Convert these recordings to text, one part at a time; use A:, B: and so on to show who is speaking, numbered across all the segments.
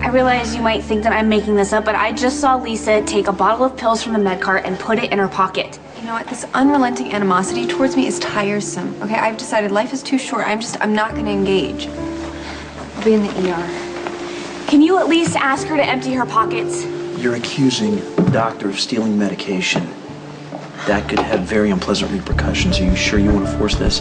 A: I realize you might think that I'm making this up, but I just saw Lisa take a bottle of pills from the med cart and put it in her pocket.
B: You know what? This unrelenting animosity towards me is tiresome. Okay, I've decided life is too short. I'm not gonna engage. I'll be in the ER.
A: Can you at least ask her to empty her pockets?
C: You're accusing a doctor of stealing medication. That could have very unpleasant repercussions. Are you sure you want to force this?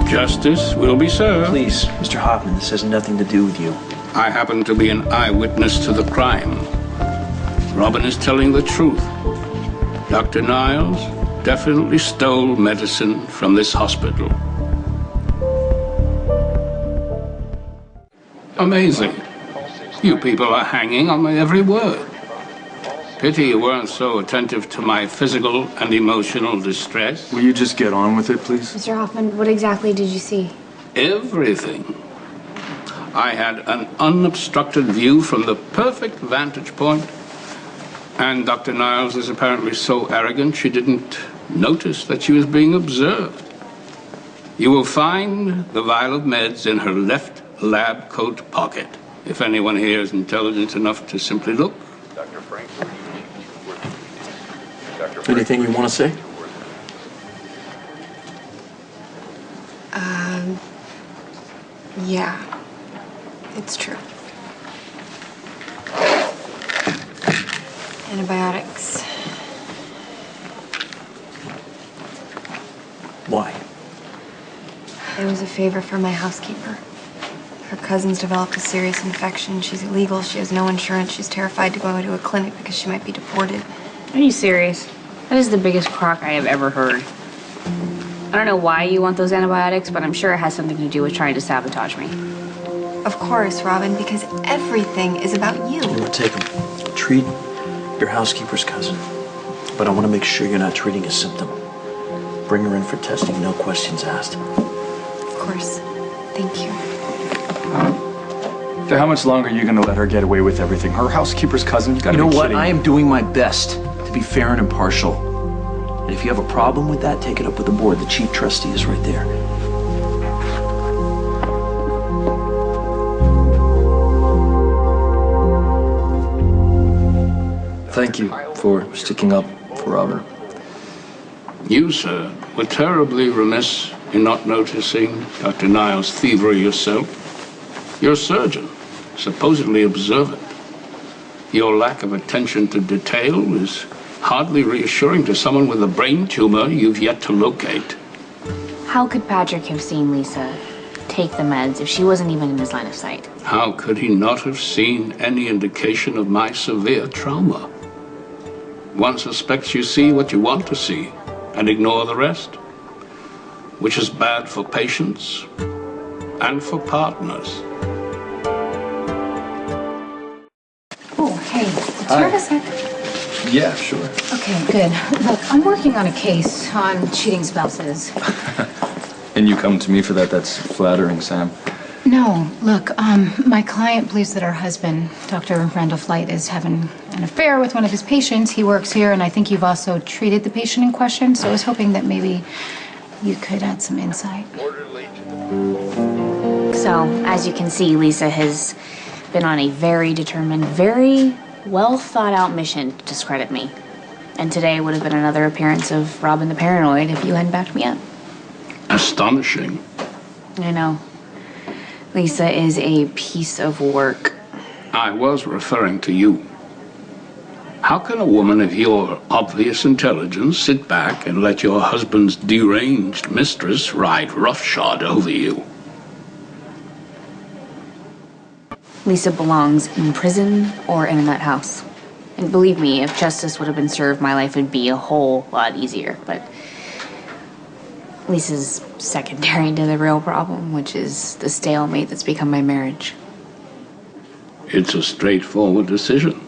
D: Justice will be served.
C: Please, Mr. Hoffman, this has nothing to do with you.
D: I happen to be an eyewitness to the crime. Robin is telling the truth. Dr. Niles definitely stole medicine from this hospital. Amazing. You people are hanging on my every word. Pity you weren't so attentive to my physical and emotional distress.
E: Will you just get on with it, please?
A: Mr. Hoffman, what exactly did you see?
D: Everything. I had an unobstructed view from the perfect vantage point, and Dr. Niles is apparently so arrogant she didn't notice that she was being observed. You will find the vial of meds in her left lab coat pocket. If anyone here is intelligent enough to simply look.
E: Dr. Frank.
C: Anything you want to say?
B: Yeah. It's true. Antibiotics.
C: Why?
B: It was a favor for my housekeeper. Her cousin's developed a serious infection. She's illegal. She has no insurance. She's terrified to go into a clinic because she might be deported.
A: Are you serious? That is the biggest crock I have ever heard. I don't know why you want those antibiotics, but I'm sure it has something to do with trying to sabotage me.
B: Of course, Robin, because everything is about you.
C: I'm going to take them. Treat your housekeeper's cousin. But I want to make sure you're not treating a symptom. Bring her in for testing, no questions asked.
B: Of course. Thank you.
E: So how much longer are you going to let her get away with everything? Her housekeeper's cousin? You gotta be kidding.
C: You know what? I am doing my best to be fair and impartial. And if you have a problem with that, take it up with the board. The chief trustee is right there.
E: Thank you for sticking up for Robin.
D: You, sir, were terribly remiss in not noticing Dr. Niles' thievery yourself. You're a surgeon, supposedly observant. Your lack of attention to detail is hardly reassuring to someone with a brain tumor you've yet to locate.
A: How could Patrick have seen Lisa take the meds if she wasn't even in his line of sight?
D: How could he not have seen any indication of my severe trauma? One suspects you see what you want to see and ignore the rest, which is bad for patients and for partners.
F: Oh, hey, do you have a sec?
E: Yeah, sure.
F: Okay, good. Look, I'm working on a case on cheating spouses.
E: And you come to me for that? That's flattering, Sam.
F: No, look, my client believes that her husband, Dr. Randall Flight, is having an affair with one of his patients. He works here, and I think you've also treated the patient in question, so I was hoping that maybe you could add some insight.
A: So, as you can see, Lisa has been on a very determined, very well thought out mission to discredit me. And today would have been another appearance of Robin the Paranoid if you hadn't backed me up.
D: Astonishing.
A: I know. Lisa is a piece of work.
D: I was referring to you. How can a woman of your obvious intelligence sit back and let your husband's deranged mistress ride roughshod over you?
A: Lisa belongs in prison or in a nut house. And believe me, if justice would have been served, my life would be a whole lot easier. But Lisa's secondary to the real problem, which is the stalemate that's become my marriage.
D: It's a straightforward decision.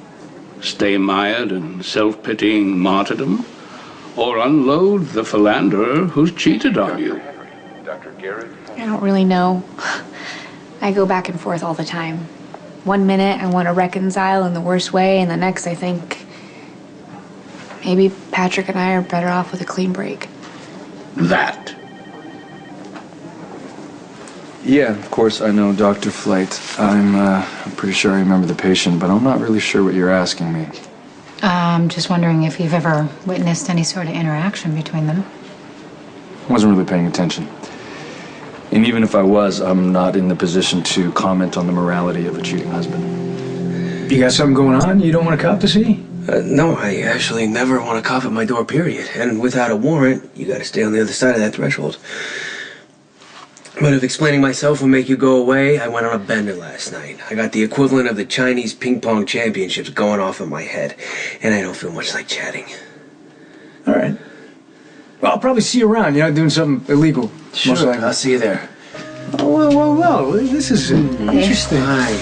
D: Stay mired in self-pitying martyrdom, or unload the philanderer who's cheated on you.
A: I don't really know. I go back and forth all the time. One minute I want to reconcile in the worst way, and the next I think maybe Patrick and I are better off with a clean break.
D: That
E: Yeah, of course, I know Dr. Flight. I'm pretty sure I remember the patient, but I'm not really sure what you're asking me.
F: I'm just wondering if you've ever witnessed any sort of interaction between them.
E: Wasn't really paying attention. And even if I was, I'm not in the position to comment on the morality of a cheating husband.
G: You got something going on you don't want a cop to see?
H: No, I actually never want a cop at my door, period. And without a warrant, you gotta stay on the other side of that threshold. But if explaining myself will make you go away, I went on a bender last night. I got the equivalent of the Chinese ping pong championships going off in my head, and I don't feel much like chatting.
G: All right. Well, I'll probably see you around. You're not doing something illegal.
H: Sure,
G: Most likely.
H: I'll see you there.
G: Oh, well. This is interesting.
H: Hi.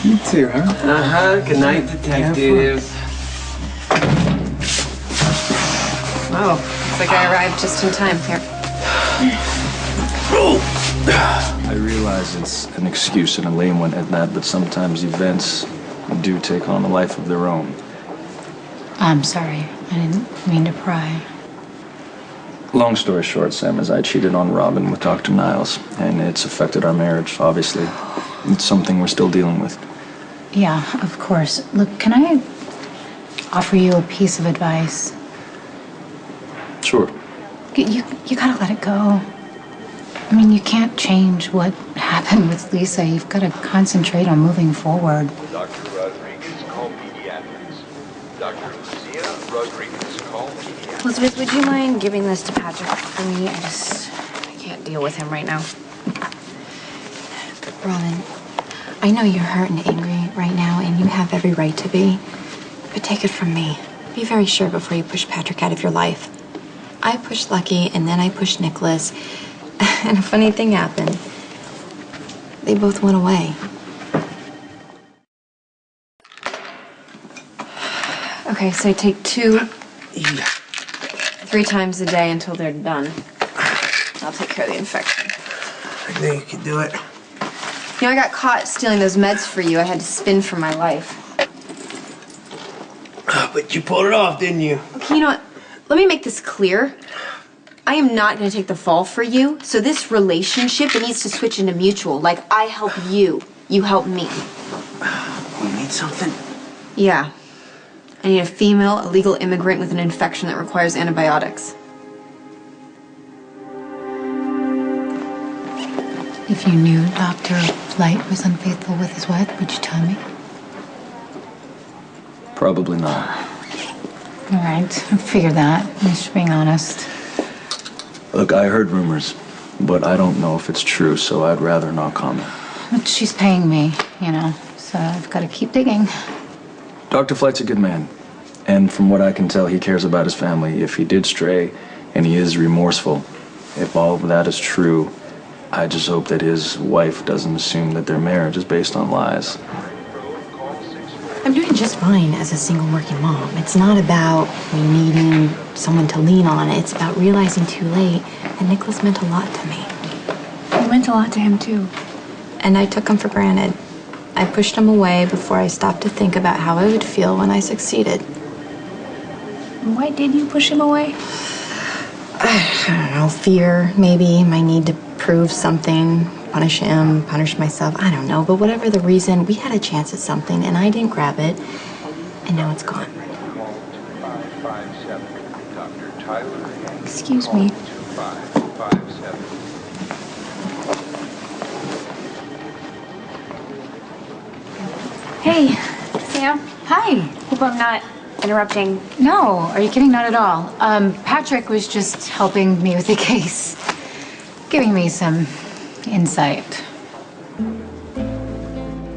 G: You too, huh?
H: Uh-huh. Good night, detective.
B: Oh, looks like I arrived just in time here.
E: I realize it's an excuse and a lame one at that, but sometimes events do take on a life of their own.
F: I'm sorry. I didn't mean to pry.
E: Long story short, Sam, is I cheated on Robin with Dr. Niles, and it's affected our marriage, obviously. It's something we're still dealing with.
F: Yeah, of course. Look, can I offer you a piece of advice?
E: Sure.
F: You gotta let it go. I mean, you can't change what happened with Lisa. You've got to concentrate on moving forward.
I: Dr. Rodriguez, call pediatrics. Dr. Lucia Rodriguez, call pediatrics.
A: Elizabeth, would you mind giving this to Patrick for me? I can't deal with him right now.
B: Robin, I know you're hurt and angry right now, and you have every right to be. But take it from me. Be very sure before you push Patrick out of your life. I pushed Lucky, and then I pushed Nicholas. And a funny thing happened. They both went away. Okay, so I take 3 times a day until they're done. I'll take care of the infection.
H: I think you can do it.
B: You know, I got caught stealing those meds for you. I had to spin for my life.
H: But you pulled it off, didn't you?
B: Okay, you know what? Let me make this clear. I am not going to take the fall for you. So this relationship, it needs to switch into mutual. Like, I help you. You help me.
H: You need something?
B: Yeah. I need a female, illegal immigrant with an infection that requires antibiotics.
F: If you knew Dr. Flight was unfaithful with his wife, would you tell me?
E: Probably not.
F: All right, I figured that. At least you're being honest.
E: Look, I heard rumors, but I don't know if it's true, so I'd rather not comment.
F: But she's paying me, you know, so I've got to keep digging.
E: Dr. Flight's a good man, and from what I can tell, he cares about his family. If he did stray, and he is remorseful, if all of that is true, I just hope that his wife doesn't assume that their marriage is based on lies.
B: I'm doing just fine as a single working mom. It's not about me needing someone to lean on. It's about realizing too late that Nicholas meant a lot to me.
A: You meant a lot to him, too.
B: And I took him for granted. I pushed him away before I stopped to think about how I would feel when I succeeded.
A: Why did you push him away?
B: I don't know, fear, maybe, my need to prove something, punish him, punish myself, I don't know. But whatever the reason, we had a chance at something, and I didn't grab it, and now it's gone.
A: Excuse me. Hey, Sam.
F: Hi.
A: Hope I'm not interrupting.
F: No, are you kidding? Not at all. Patrick was just helping me with the case, giving me some insight.